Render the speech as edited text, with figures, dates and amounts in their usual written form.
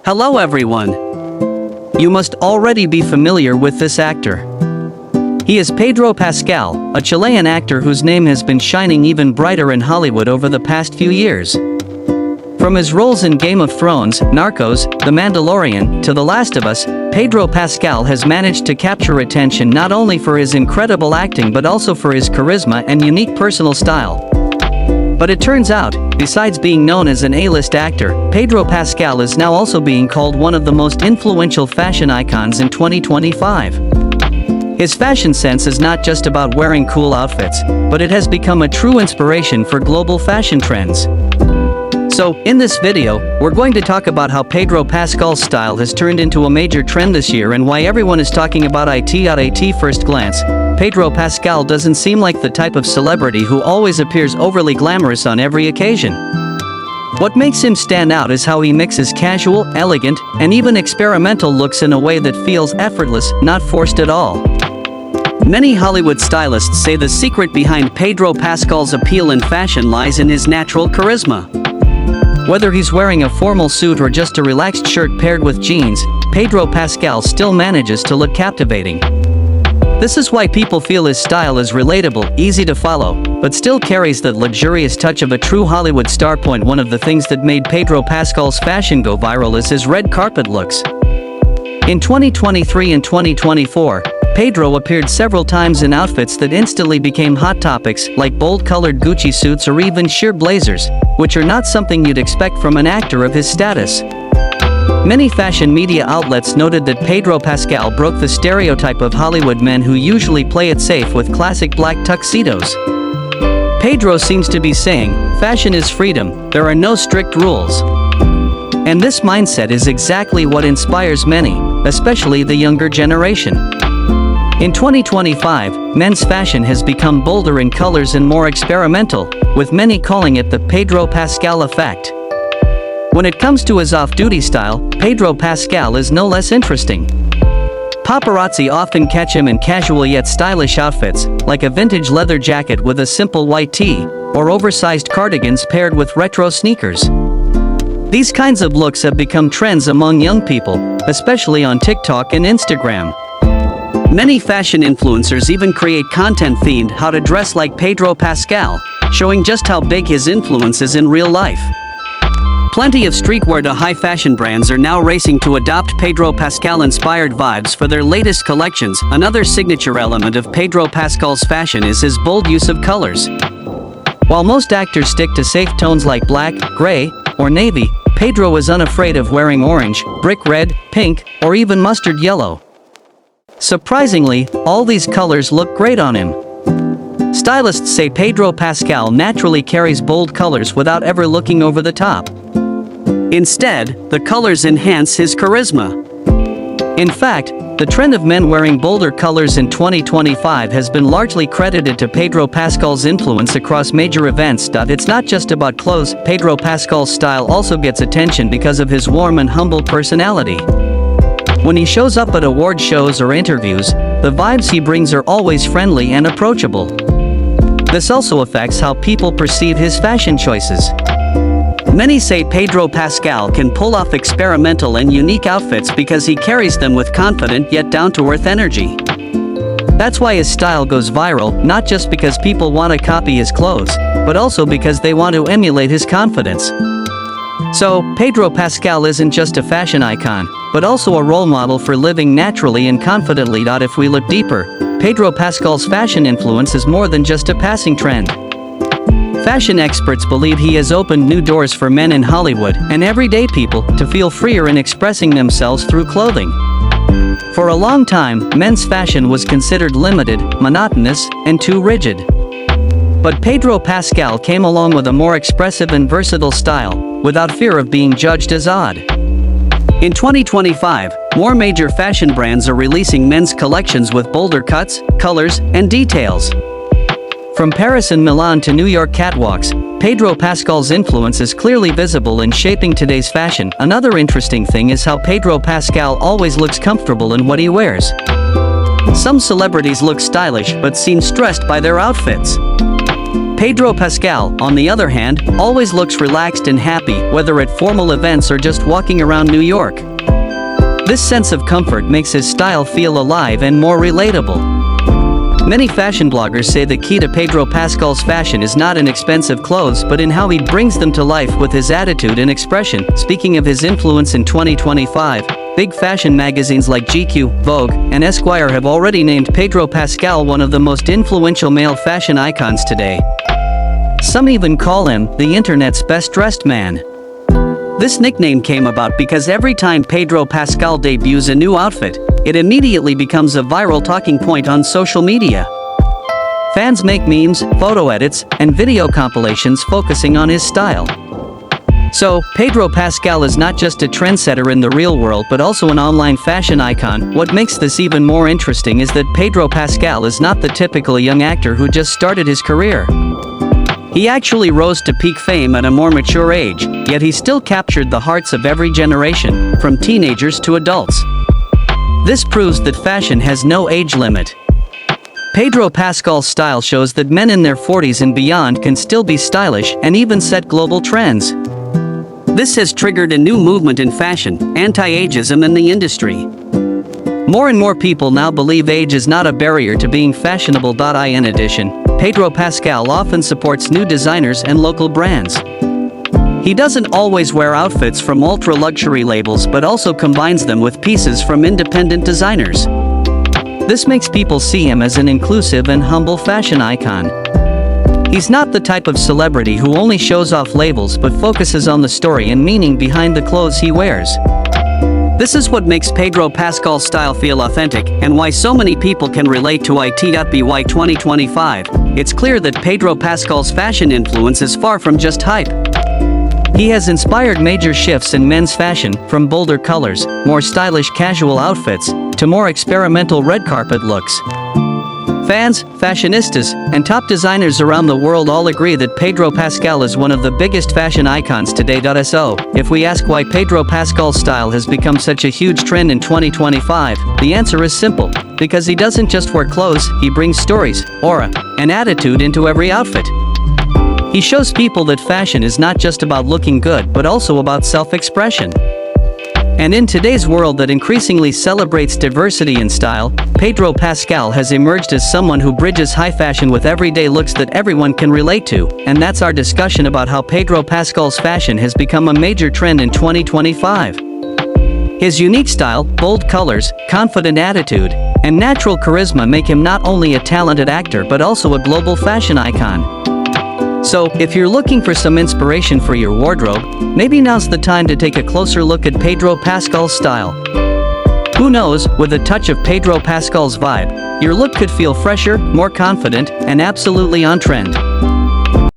Hello everyone. You must already be familiar with this actor. He is Pedro Pascal, a Chilean actor whose name has been shining even brighter in Hollywood over the past few years. From his roles in Game of Thrones, Narcos, The Mandalorian, to The Last of Us, Pedro Pascal has managed to capture attention not only for his incredible acting but also for his charisma and unique personal style. But it turns out, besides being known as an A-list actor, Pedro Pascal is now also being called one of the most influential fashion icons in 2025. His fashion sense is not just about wearing cool outfits, but it has become a true inspiration for global fashion trends. So, in this video, we're going to talk about how Pedro Pascal's style has turned into a major trend this year and why everyone is talking about it. At first glance, Pedro Pascal doesn't seem like the type of celebrity who always appears overly glamorous on every occasion. What makes him stand out is how he mixes casual, elegant, and even experimental looks in a way that feels effortless, not forced at all. Many Hollywood stylists say the secret behind Pedro Pascal's appeal in fashion lies in his natural charisma. Whether he's wearing a formal suit or just a relaxed shirt paired with jeans, Pedro Pascal still manages to look captivating. This is why people feel his style is relatable, easy to follow, but still carries that luxurious touch of a true Hollywood star. One of the things that made Pedro Pascal's fashion go viral is his red carpet looks. In 2023 and 2024, Pedro appeared several times in outfits that instantly became hot topics, like bold-colored Gucci suits or even sheer blazers, which are not something you'd expect from an actor of his status. Many fashion media outlets noted that Pedro Pascal broke the stereotype of Hollywood men who usually play it safe with classic black tuxedos. Pedro seems to be saying, "Fashion is freedom, there are no strict rules." And this mindset is exactly what inspires many, especially the younger generation. In 2025, men's fashion has become bolder in colors and more experimental, with many calling it the Pedro Pascal effect. When it comes to his off-duty style, Pedro Pascal is no less interesting. Paparazzi often catch him in casual yet stylish outfits, like a vintage leather jacket with a simple white tee, or oversized cardigans paired with retro sneakers. These kinds of looks have become trends among young people, especially on TikTok and Instagram. Many fashion influencers even create content themed how to dress like Pedro Pascal, showing just how big his influence is in real life. Plenty of streetwear to high fashion brands are now racing to adopt Pedro Pascal-inspired vibes for their latest collections. Another signature element of Pedro Pascal's fashion is his bold use of colors. While most actors stick to safe tones like black, gray, or navy, Pedro is unafraid of wearing orange, brick red, pink, or even mustard yellow. Surprisingly, all these colors look great on him. Stylists say Pedro Pascal naturally carries bold colors without ever looking over the top. Instead, the colors enhance his charisma. In fact, the trend of men wearing bolder colors in 2025 has been largely credited to Pedro Pascal's influence across major events. It's not just about clothes. Pedro Pascal's style also gets attention because of his warm and humble personality. When he shows up at award shows or interviews, the vibes he brings are always friendly and approachable. This also affects how people perceive his fashion choices. Many say Pedro Pascal can pull off experimental and unique outfits because he carries them with confident yet down-to-earth energy. That's why his style goes viral, not just because people want to copy his clothes, but also because they want to emulate his confidence. So, Pedro Pascal isn't just a fashion icon, but also a role model for living naturally and confidently. If we look deeper, Pedro Pascal's fashion influence is more than just a passing trend. Fashion experts believe he has opened new doors for men in Hollywood and everyday people to feel freer in expressing themselves through clothing. For a long time, men's fashion was considered limited, monotonous, and too rigid. But Pedro Pascal came along with a more expressive and versatile style, without fear of being judged as odd. In 2025, more major fashion brands are releasing men's collections with bolder cuts, colors, and details. From Paris and Milan to New York catwalks, Pedro Pascal's influence is clearly visible in shaping today's fashion. Another interesting thing is how Pedro Pascal always looks comfortable in what he wears. Some celebrities look stylish but seem stressed by their outfits. Pedro Pascal, on the other hand, always looks relaxed and happy, whether at formal events or just walking around New York. This sense of comfort makes his style feel alive and more relatable. Many fashion bloggers say the key to Pedro Pascal's fashion is not in expensive clothes but in how he brings them to life with his attitude and expression. Speaking of his influence in 2025, big fashion magazines like GQ, Vogue, and Esquire have already named Pedro Pascal one of the most influential male fashion icons today. Some even call him the internet's best-dressed man. This nickname came about because every time Pedro Pascal debuts a new outfit, it immediately becomes a viral talking point on social media. Fans make memes, photo edits, and video compilations focusing on his style. So, Pedro Pascal is not just a trendsetter in the real world but also an online fashion icon. What makes this even more interesting is that Pedro Pascal is not the typical young actor who just started his career. He actually rose to peak fame at a more mature age, yet he still captured the hearts of every generation, from teenagers to adults. This proves that fashion has no age limit. Pedro Pascal's style shows that men in their 40s and beyond can still be stylish and even set global trends. This has triggered a new movement in fashion, anti-ageism in the industry. More and more people now believe age is not a barrier to being fashionable. In addition, Pedro Pascal often supports new designers and local brands. He doesn't always wear outfits from ultra-luxury labels but also combines them with pieces from independent designers. This makes people see him as an inclusive and humble fashion icon. He's not the type of celebrity who only shows off labels but focuses on the story and meaning behind the clothes he wears. This is what makes Pedro Pascal's style feel authentic and why so many people can relate to it. By 2025, it's clear that Pedro Pascal's fashion influence is far from just hype. He has inspired major shifts in men's fashion, from bolder colors, more stylish casual outfits, to more experimental red carpet looks. Fans, fashionistas, and top designers around the world all agree that Pedro Pascal is one of the biggest fashion icons today. So, if we ask why Pedro Pascal's style has become such a huge trend in 2025, the answer is simple: because he doesn't just wear clothes, he brings stories, aura, and attitude into every outfit. He shows people that fashion is not just about looking good but also about self-expression. And in today's world that increasingly celebrates diversity in style, Pedro Pascal has emerged as someone who bridges high fashion with everyday looks that everyone can relate to. And that's our discussion about how Pedro Pascal's fashion has become a major trend in 2025. His unique style, bold colors, confident attitude, and natural charisma make him not only a talented actor but also a global fashion icon. So, if you're looking for some inspiration for your wardrobe, maybe now's the time to take a closer look at Pedro Pascal's style. Who knows, with a touch of Pedro Pascal's vibe, your look could feel fresher, more confident, and absolutely on trend.